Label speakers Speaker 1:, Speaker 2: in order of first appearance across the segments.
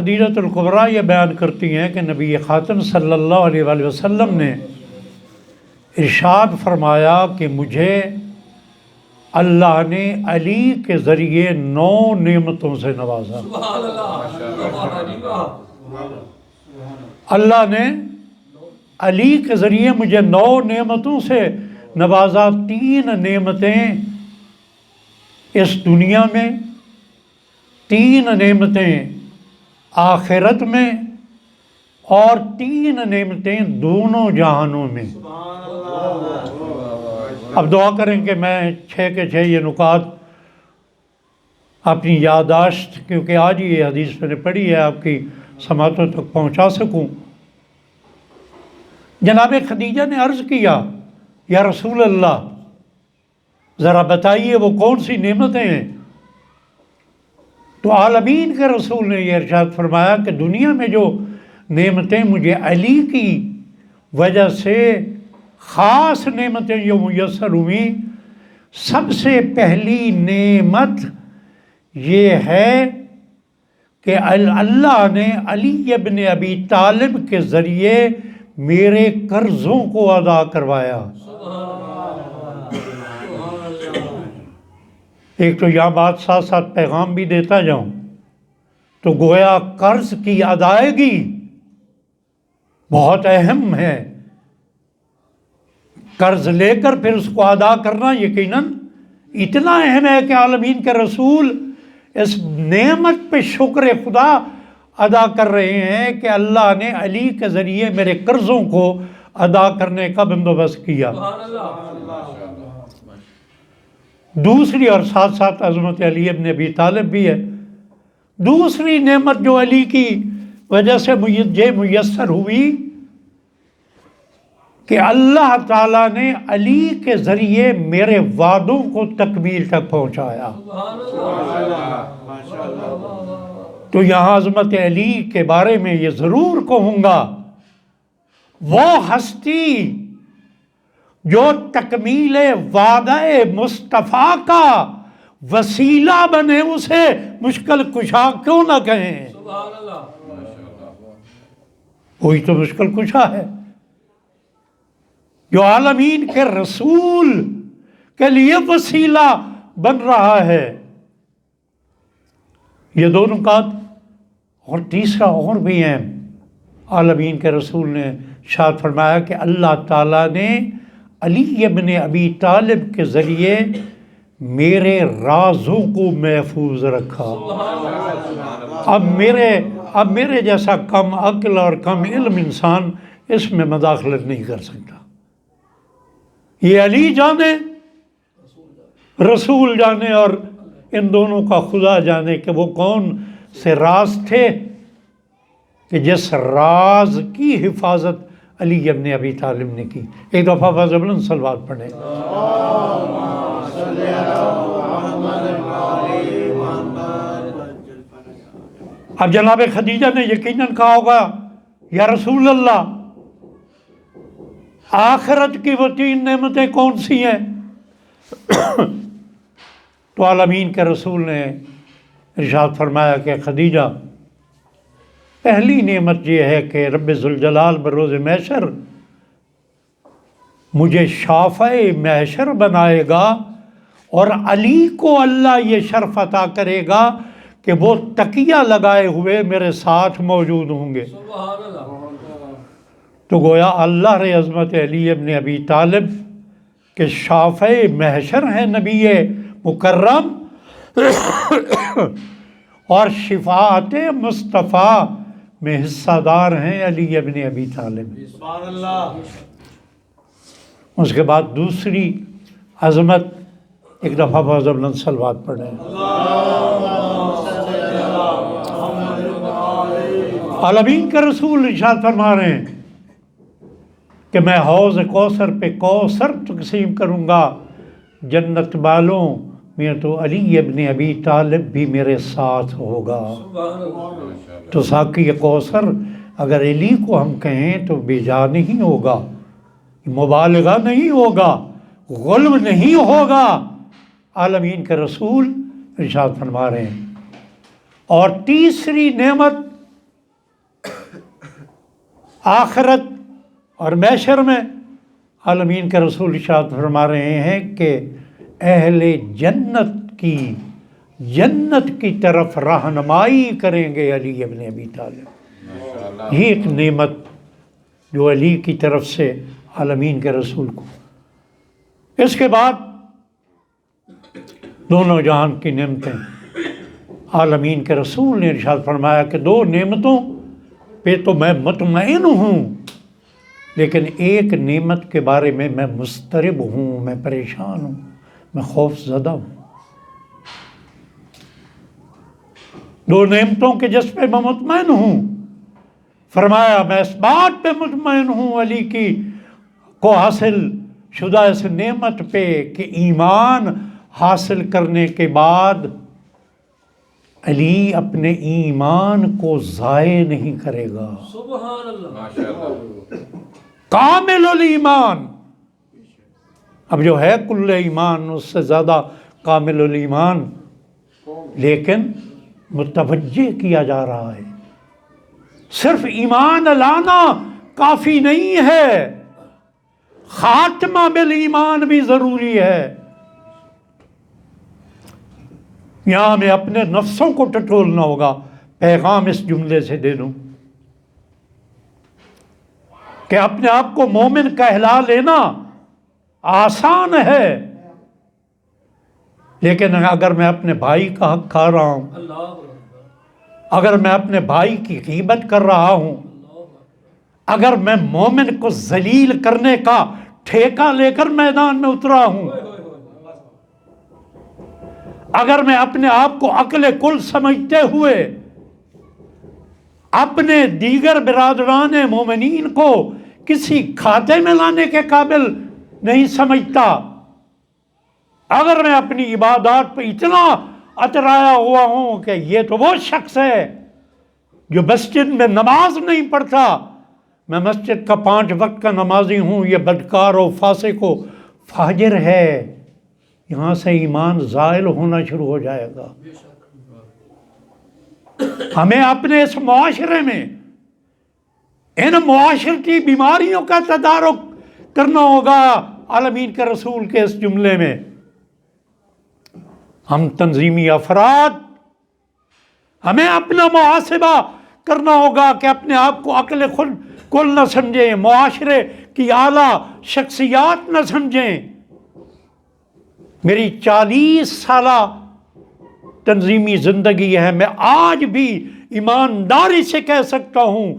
Speaker 1: خدیجۃ الکبریٰ یہ بیان کرتی ہیں کہ نبی خاتم صلی اللہ علیہ وآلہ وسلم نے ارشاد فرمایا کہ مجھے اللہ نے علی کے ذریعے 9 نعمتوں سے نوازا۔ اللہ نے علی کے ذریعے مجھے 9 نعمتوں سے نوازا۔ 3 نعمتیں اس دنیا میں، 3 نعمتیں آخرت میں، اور 3 نعمتیں دونوں جہانوں میں۔ اب دعا کریں کہ میں 6 کے 6 یہ نکات اپنی یادداشت، کیونکہ آج ہی یہ حدیث میں نے پڑھی ہے، آپ کی سماعتوں تک پہنچا سکوں۔ جناب خدیجہ نے عرض کیا، یا رسول اللہ ذرا بتائیے وہ کون سی نعمتیں ہیں؟ تو عالمین کے رسول نے یہ ارشاد فرمایا کہ دنیا میں جو نعمتیں مجھے علی کی وجہ سے خاص نعمتیں جو میسر ہوئیں، سب سے پہلی نعمت یہ ہے کہ اللہ نے علی ابن ابی طالب کے ذریعے میرے قرضوں کو ادا کروایا۔ ایک تو یہاں بات ساتھ ساتھ پیغام بھی دیتا جاؤں، تو گویا قرض کی ادائیگی بہت اہم ہے۔ قرض لے کر پھر اس کو ادا کرنا یقیناً اتنا اہم ہے کہ عالمین کے رسول اس نعمت پہ شکر خدا ادا کر رہے ہیں کہ اللہ نے علی کے ذریعے میرے قرضوں کو ادا کرنے کا بندوبست کیا۔ دوسری، اور ساتھ ساتھ عظمت علی ابن ابی طالب بھی ہے، دوسری نعمت جو علی کی وجہ سے مجھے میسر ہوئی کہ اللہ تعالیٰ نے علی کے ذریعے میرے وعدوں کو تکمیل تک پہنچایا۔ تو یہاں عظمت علی کے بارے میں یہ ضرور کہوں گا، وہ ہستی جو تکمیل وعدہ مصطفیٰ کا وسیلہ بنے اسے مشکل کشا کیوں نہ کہیں؟ وہی تو مشکل کشا ہے جو عالمین کے رسول کے لیے وسیلہ بن رہا ہے۔ یہ 2 نکات، اور تیسرا اور بھی ہے، عالمین کے رسول نے ارشاد فرمایا کہ اللہ تعالیٰ نے علی ابن ابی طالب کے ذریعے میرے رازوں کو محفوظ رکھا۔ اب میرے جیسا کم عقل اور کم علم انسان اس میں مداخلت نہیں کر سکتا۔ یہ علی جانے، رسول جانے، اور ان دونوں کا خدا جانے کہ وہ کون سے راز تھے کہ جس راز کی حفاظت علی ابن ابی طالب نے کی۔ ایک دفعہ فضل بلند صلوات پڑھیں۔ اب جناب خدیجہ نے یقیناً کہا ہوگا، یا رسول اللہ آخرت کی وہ 3 نعمتیں کون سی ہیں؟ تو عالمین کے رسول نے ارشاد فرمایا کہ خدیجہ، پہلی نعمت یہ ہے کہ رب ذوالجلال بروز محشر مجھے شافع محشر بنائے گا، اور علی کو اللہ یہ شرف عطا کرے گا کہ وہ تکیہ لگائے ہوئے میرے ساتھ موجود ہوں گے۔ تو گویا اللہ رے عظمت علی ابن ابی طالب کے شافع محشر ہیں نبی مکرم، اور شفاعت مصطفیٰ میں حصہ دار ہیں علی ابن ابی طالب۔ اس کے بعد دوسری عظمت، ایک دفعہ فضل بلند صلوات پڑھیں۔ عالمین کے رسول ارشاد فرما رہے ہیں کہ میں حوض کوثر پہ کوثر تقسیم کروں گا جنت والوں میں، تو علی ابن ابی طالب بھی میرے ساتھ ہوگا۔ تو ساقی کوثر اگر علی کو ہم کہیں تو بے جا نہیں ہوگا، مبالغہ نہیں ہوگا، غلب نہیں ہوگا۔ عالمین کے رسول ارشاد فرما رہے ہیں۔ اور تیسری نعمت آخرت اور محشر میں عالمین کے رسول ارشاد فرما رہے ہیں کہ اہل جنت کی طرف رہنمائی کریں گے علی ابن ابی طالب۔ یہ ایک نعمت جو علی کی طرف سے عالمین کے رسول کو۔ اس کے بعد دونوں جہان کی نعمتیں عالمین کے رسول نے ارشاد فرمایا کہ دو نعمتوں پہ تو میں مطمئن ہوں، لیکن ایک نعمت کے بارے میں مضطرب ہوں، میں پریشان ہوں، میں خوف زدہ ہوں۔ دو نعمتوں کے جس پہ میں مطمئن ہوں، فرمایا میں اس بات پہ مطمئن ہوں علی کی کو حاصل شدہ اس نعمت پہ کہ ایمان حاصل کرنے کے بعد علی اپنے ایمان کو ضائع نہیں کرے گا۔
Speaker 2: سبحان اللہ،
Speaker 1: کامل الایمان، اب جو ہے کل ایمان اس سے زیادہ کامل الایمان، لیکن متوجہ کیا جا رہا ہے صرف ایمان لانا کافی نہیں ہے، خاتمہ بالایمان بھی ضروری ہے۔ یہاں میں اپنے نفسوں کو ٹٹولنا ہوگا، پیغام اس جملے سے دے دوں کہ اپنے آپ کو مومن کہلا لینا آسان ہے، لیکن اگر میں اپنے بھائی کا حق کھا رہا ہوں،
Speaker 2: اللہ اکبر،
Speaker 1: اگر میں اپنے بھائی کی غیبت کر رہا ہوں، اگر میں مومن کو ذلیل کرنے کا ٹھیکہ لے کر میدان میں اترا ہوں، اگر میں اپنے آپ کو عقل کل سمجھتے ہوئے اپنے دیگر برادران مومنین کو کسی کھاتے میں لانے کے قابل نہیں سمجھتا، اگر میں اپنی عبادات پہ اتنا اترایا ہوا ہوں کہ یہ تو وہ شخص ہے جو مسجد میں نماز نہیں پڑھتا، میں مسجد کا 5 وقت کا نمازی ہوں، یہ بدکار و فاسق و فاجر ہے، یہاں سے ایمان زائل ہونا شروع ہو جائے گا۔ ہمیں اپنے اس معاشرے میں ان معاشرتی بیماریوں کا تدارک کرنا ہوگا عالمین کے رسول کے اس جملے میں۔ ہم تنظیمی افراد ہمیں اپنا محاسبہ کرنا ہوگا کہ اپنے آپ کو عقل خود کل نہ سمجھیں، معاشرے کی اعلیٰ شخصیات نہ سمجھیں۔ میری 40 سالہ تنظیمی زندگی ہے، میں آج بھی ایمانداری سے کہہ سکتا ہوں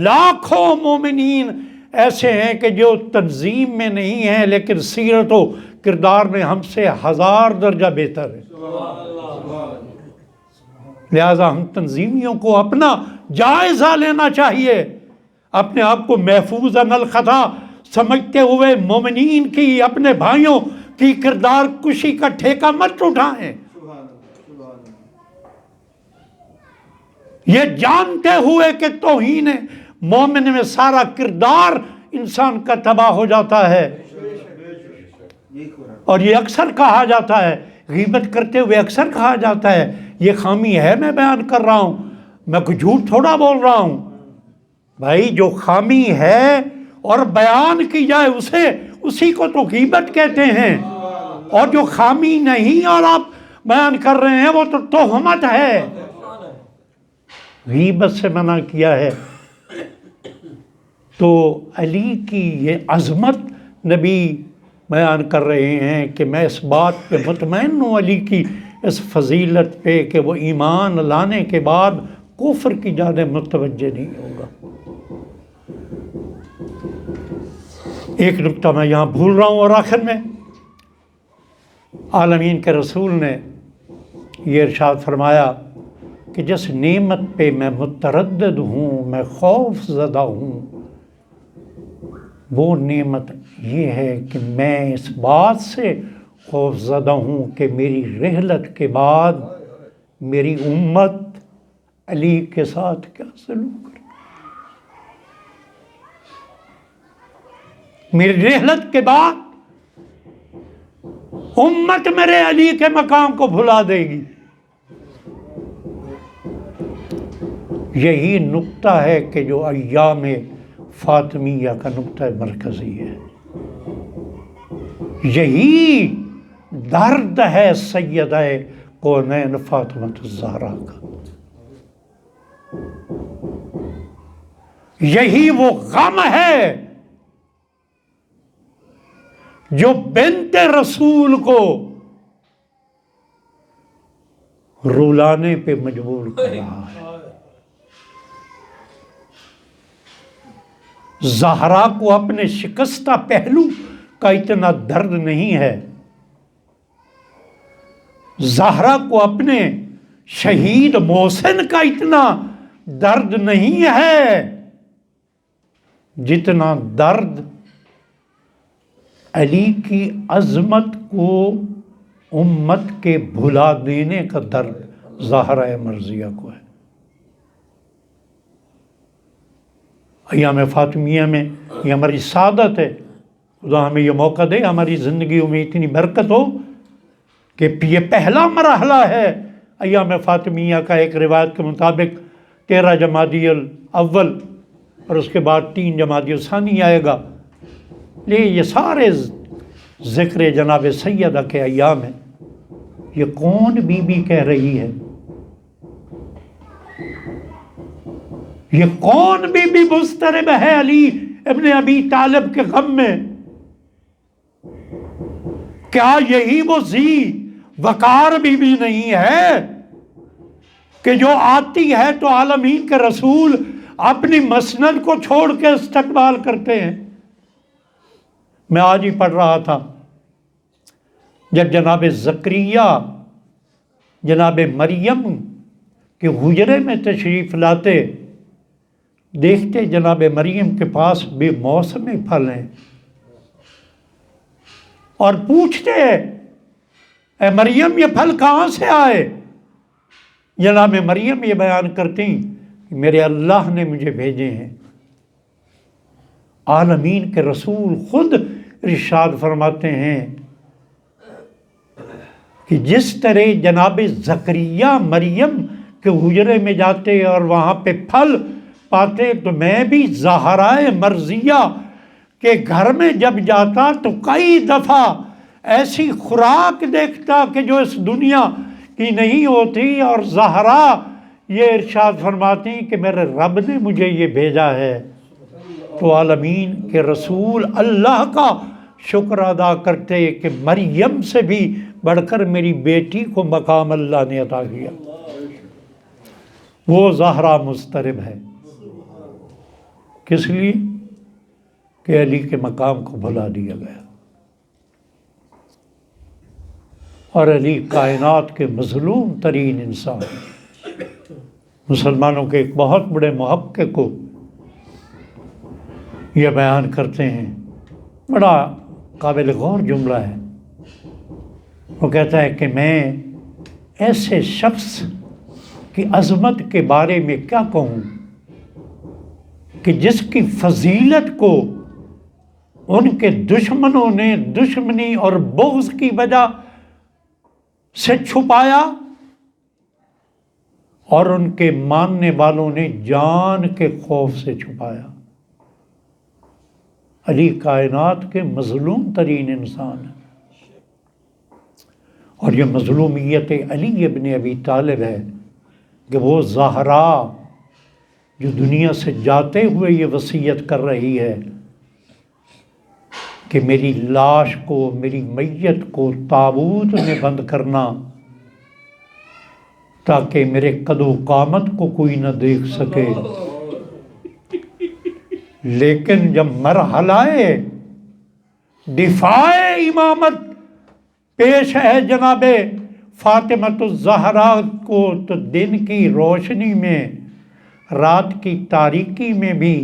Speaker 1: لاکھوں مومنین ایسے ہیں کہ جو تنظیم میں نہیں ہیں لیکن سیرت و کردار میں ہم سے 1000 درجہ بہتر ہے۔ لہذا ہم تنظیمیوں کو اپنا جائزہ لینا چاہیے، اپنے آپ کو محفوظ عن الخطا سمجھتے ہوئے مومنین کی، اپنے بھائیوں کی کردار کشی کا ٹھیکہ مت اٹھائیں، یہ جانتے ہوئے کہ توہین مومن میں سارا کردار انسان کا تباہ ہو جاتا ہے۔ اور یہ اکثر کہا جاتا ہے، غیبت کرتے ہوئے اکثر کہا جاتا ہے یہ خامی ہے، میں بیان کر رہا ہوں، میں کوئی جھوٹ تھوڑا بول رہا ہوں۔ بھائی جو خامی ہے اور بیان کی جائے اسی کو تو غیبت کہتے ہیں، اور جو خامی نہیں اور آپ بیان کر رہے ہیں وہ تو تہمت ہے۔ غیبت سے منع کیا ہے۔ تو علی کی یہ عظمت نبی بیان کر رہے ہیں کہ میں اس بات پہ مطمئن ہوں علی کی اس فضیلت پہ کہ وہ ایمان لانے کے بعد کفر کی جانب متوجہ نہیں ہوگا۔ ایک نقطہ میں یہاں بھول رہا ہوں، اور آخر میں عالمین کے رسول نے یہ ارشاد فرمایا کہ جس نعمت پہ میں متردد ہوں، میں خوف زدہ ہوں، وہ نعمت یہ ہے کہ میں اس بات سے خوف زدہ ہوں کہ میری رحلت کے بعد میری امت علی کے ساتھ کیا سلوک کرے، میری رحلت کے بعد امت میرے علی کے مقام کو بھلا دے گی۔ یہی نقطہ ہے کہ جو ایام فاطمیہ کا نقطہ مرکزی ہے، یہی درد ہے سیدہ کونین فاطمۃ الزہرا کا، یہی وہ غم ہے جو بنت رسول کو رولانے پہ مجبور کر رہا ہے۔ زہرا کو اپنے شکستہ پہلو کا اتنا درد نہیں ہے، زہرا کو اپنے شہید محسن کا اتنا درد نہیں ہے جتنا درد علی کی عظمت کو امت کے بھلا دینے کا درد زہرا مرضیہ کو ہے۔ ایام فاطمیہ میں یہ ہماری سعادت ہے، خدا ہمیں یہ موقع دے، ہماری زندگیوں میں اتنی برکت ہو کہ یہ پہلا مرحلہ ہے ایام فاطمیہ کا۔ ایک روایت کے مطابق 13 جمادی الاول اور اس کے بعد 3 جمادی الثانی آئے گا، یہ سارے ذکر جناب سیدہ کے ایام ہیں۔ یہ کون بی بی کہہ رہی ہے؟ یہ کون بی بی مضطرب ہے علی ابن ابی طالب کے غم میں؟ کیا یہی وہ ذی وقار بی بی نہیں ہے کہ جو آتی ہے تو عالمین کے رسول اپنی مسند کو چھوڑ کے استقبال کرتے ہیں؟ میں آج ہی پڑھ رہا تھا، جب جناب زکریا جناب مریم کے حجرے میں تشریف لاتے، دیکھتے جناب مریم کے پاس بے موسم پھل ہیں، اور پوچھتے اے مریم یہ پھل کہاں سے آئے؟ جناب مریم یہ بیان کرتی کہ میرے اللہ نے مجھے بھیجے ہیں۔ عالمین کے رسول خود ارشاد فرماتے ہیں کہ جس طرح جناب زکریا مریم کے حجرے میں جاتے اور وہاں پہ پھل پاتے، تو میں بھی زہرائے مرضیہ کے گھر میں جب جاتا تو کئی دفعہ ایسی خوراک دیکھتا کہ جو اس دنیا کی نہیں ہوتی، اور زہرا یہ ارشاد فرماتی کہ میرے رب نے مجھے یہ بھیجا ہے۔ تو عالمین کے رسول اللہ کا شکر ادا کرتے کہ مریم سے بھی بڑھ کر میری بیٹی کو مقام اللہ نے عطا کیا۔ وہ زہرا مضطرب ہے، کس لیے؟ کہ علی کے مقام کو بھلا دیا گیا، اور علی کائنات کے مظلوم ترین انسان۔ مسلمانوں کے ایک بہت بڑے محقق کو یہ بیان کرتے ہیں، بڑا قابل غور جملہ ہے۔ وہ کہتا ہے کہ میں ایسے شخص کی عظمت کے بارے میں کیا کہوں کہ جس کی فضیلت کو ان کے دشمنوں نے دشمنی اور بغض کی وجہ سے چھپایا، اور ان کے ماننے والوں نے جان کے خوف سے چھپایا۔ علی کائنات کے مظلوم ترین انسان ہے، اور یہ مظلومیت علی ابن ابی طالب ہے کہ وہ زہرا جو دنیا سے جاتے ہوئے یہ وصیت کر رہی ہے کہ میری لاش کو، میری میت کو تابوت میں بند کرنا تاکہ میرے قد و قامت کو کوئی نہ دیکھ سکے۔ لیکن جب مرحلہ دفاع امامت پیش ہے جناب فاطمۃ الزہرا کو، تو دن کی روشنی میں، رات کی تاریکی میں بھی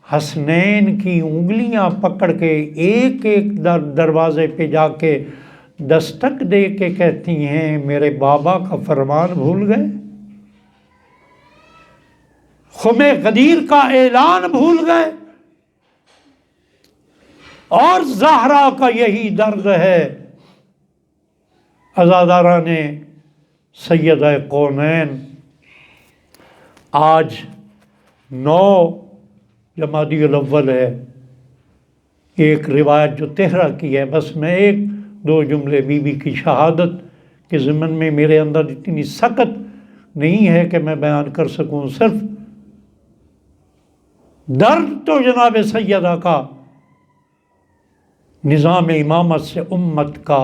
Speaker 1: حسنین کی انگلیاں پکڑ کے ایک ایک دروازے پہ جا کے دستک دے کے کہتی ہیں میرے بابا کا فرمان بھول گئے، خم غدیر کا اعلان بھول گئے۔ اور زہرا کا یہی درد ہے۔ عزاداران سیدہ کونین، آج 9 جمادی الاول ہے، ایک روایت جو تہرا کی ہے، بس میں ایک دو جملے بی بی کی شہادت کے ضمن میں میرے اندر اتنی سخت نہیں ہے کہ میں بیان کر سکوں، صرف درد تو جناب سیدہ کا نظام امامت سے امت کا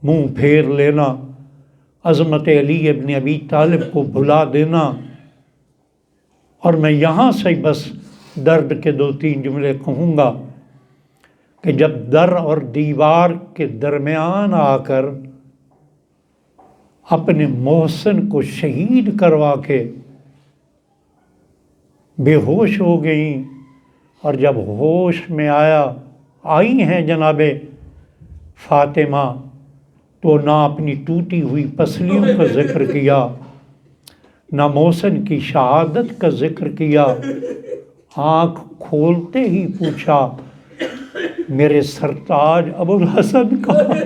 Speaker 1: منہ پھیر لینا، عظمت علی ابن ابی طالب کو بھلا دینا، اور میں یہاں سے بس درد کے دو تین جملے کہوں گا کہ جب در اور دیوار کے درمیان آ کر اپنے محسن کو شہید کروا کے بے ہوش ہو گئیں، اور جب ہوش میں آئی ہیں جناب فاطمہ، تو نہ اپنی ٹوٹی ہوئی پسلیوں کا ذکر کیا، نہ محسن کی شہادت کا ذکر کیا، آنکھ کھولتے ہی پوچھا میرے سرتاج ابوالحسن کہاں؟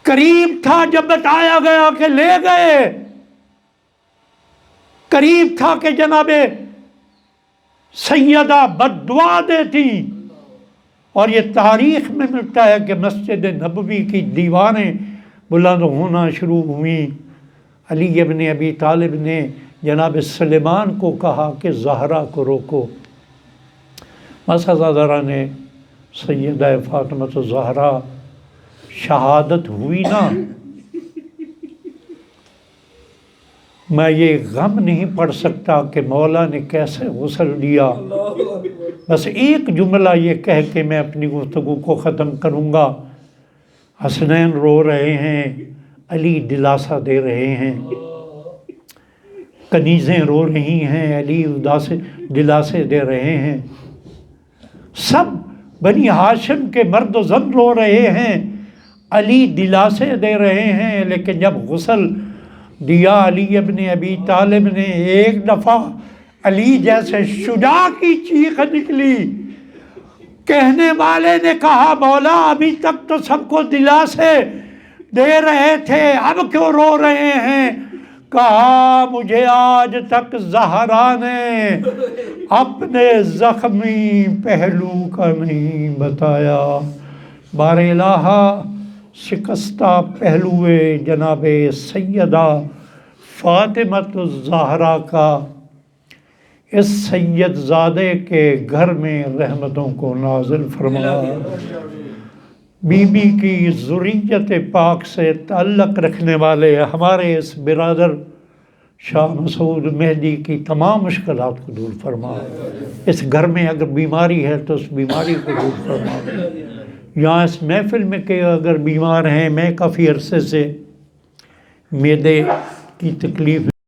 Speaker 1: قریب تھا جب بتایا گیا کہ لے گئے، قریب تھا کہ جناب سیدہ بد دعا دیتی، اور یہ تاریخ میں ملتا ہے کہ مسجد نبوی کی دیواریں بلند ہونا شروع ہوئیں۔ علی ابن ابی طالب نے جناب سلیمان کو کہا کہ زہرا کو روکو، مسعدہ نے سیدہ فاطمہ زہرا شہادت ہوئی نا، میں یہ غم نہیں پڑھ سکتا کہ مولا نے کیسے غسل دیا۔ بس ایک جملہ یہ کہہ کے میں اپنی گفتگو کو ختم کروں گا، حسنین رو رہے ہیں، علی دلاسا دے رہے ہیں، کنیزیں رو رہی ہیں، علی دلاسے دے رہے ہیں، سب بنی ہاشم کے مرد و زن رو رہے ہیں، علی دلاسے دے رہے ہیں، لیکن جب غسل دیا علی ابن ابی طالب نے، ایک دفعہ علی جیسے شجاع کی چیخ نکلی، کہنے والے نے کہا مولا ابھی تک تو سب کو دلاسے دے رہے تھے، اب کیوں رو رہے ہیں؟ کہا مجھے آج تک زہرا نے اپنے زخمی پہلو کا نہیں بتایا۔ بار الہ شکستہ پہلوئے جناب سیدہ فاطمۃ الزہرا کا اس سید زادے کے گھر میں رحمتوں کو نازل فرما۔ بی بی کی ذریت پاک سے تعلق رکھنے والے ہمارے اس برادر شاہ مسعود مہدی کی تمام مشکلات کو دور فرما۔ اس گھر میں اگر بیماری ہے تو اس بیماری کو دور فرما۔ یہاں اس محفل میں کہ اگر بیمار ہیں، میں کافی عرصے سے معدے کی تکلیف